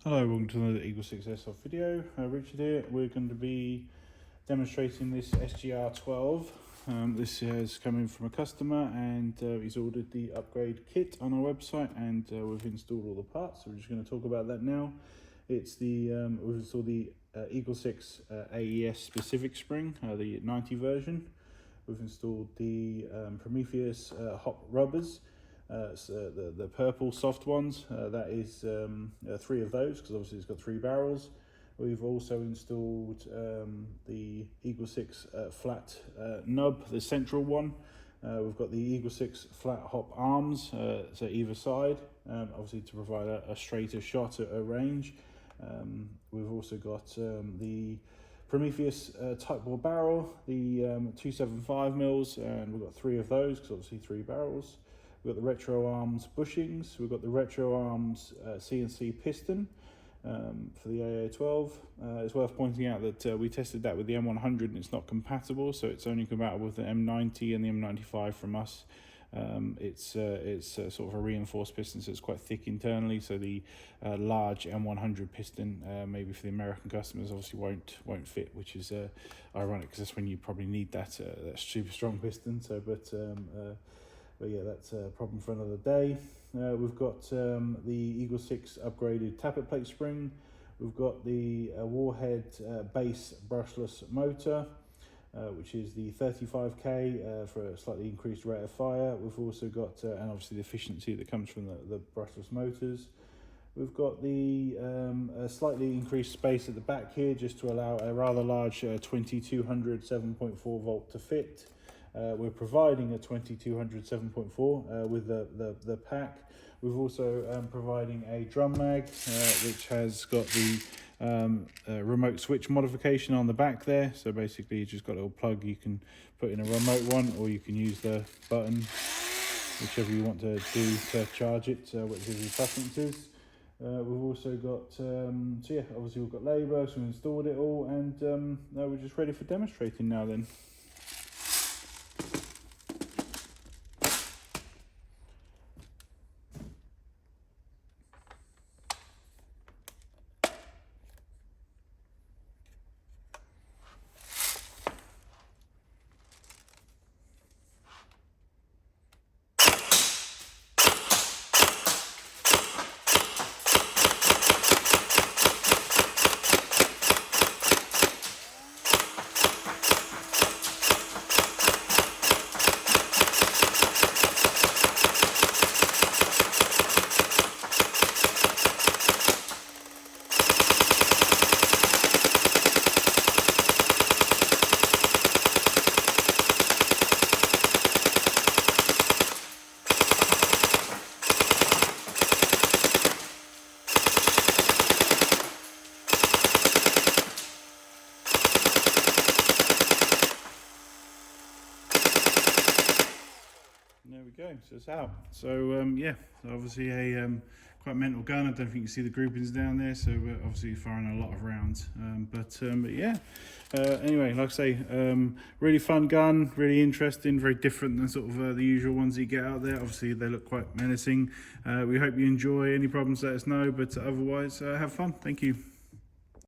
Hello, welcome to another Eagle6 Airsoft video. Richard here. We're going to be demonstrating this SGR12. This has come in from a customer and he's ordered the upgrade kit on our website, and we've installed all the parts. So we're just going to talk about that now. It's the we've installed the Eagle6 AES specific spring, the 90 version. We've installed the Prometheus hot rubbers. So the purple soft ones, that is 3 of those, because obviously it's got 3 barrels. We've also installed the Eagle6 flat nub, the central one. We've got the Eagle6 flat hop arms, so either side, obviously to provide a straighter shot at a range. We've also got the Prometheus tightbore barrel, the 275 mils, and we've got 3 of those, because obviously 3 barrels. We've got the retro arms bushings. We've got the retro arms CNC piston for the AA12. It's worth pointing out that we tested that with the M100 and it's not compatible, so it's only compatible with the M90 and the M95 from us. It's sort of a reinforced piston, so it's quite thick internally. So the large M100 piston, maybe for the American customers, obviously won't fit, which is ironic, because that's when you probably need that super strong piston. So, but yeah, that's a problem for another day. We've got the Eagle6 upgraded tappet plate spring. We've got the Warhead base brushless motor, which is the 35k for a slightly increased rate of fire. We've also got, and obviously the efficiency that comes from the brushless motors. We've got the slightly increased space at the back here, just to allow a rather large 2200 7.4 volt to fit. We're providing a 2200 7.4 with the pack. We've also providing a drum mag, which has got the remote switch modification on the back there. So basically you just got a little plug you can put in a remote one, or you can use the button, whichever you want to do to charge it, whichever your preference is. We've also got, so yeah, obviously we've got labour, so we've installed it all, and now we're just ready for demonstrating now then. There we go, so it's out. So yeah, so obviously a quite mental gun. I don't think you can see the groupings down there, so we're obviously firing a lot of rounds. But yeah, anyway, like I say, really fun gun, really interesting, very different than sort of the usual ones you get out there. Obviously they look quite menacing. We hope you enjoy. Any problems, let us know, but otherwise have fun. Thank you.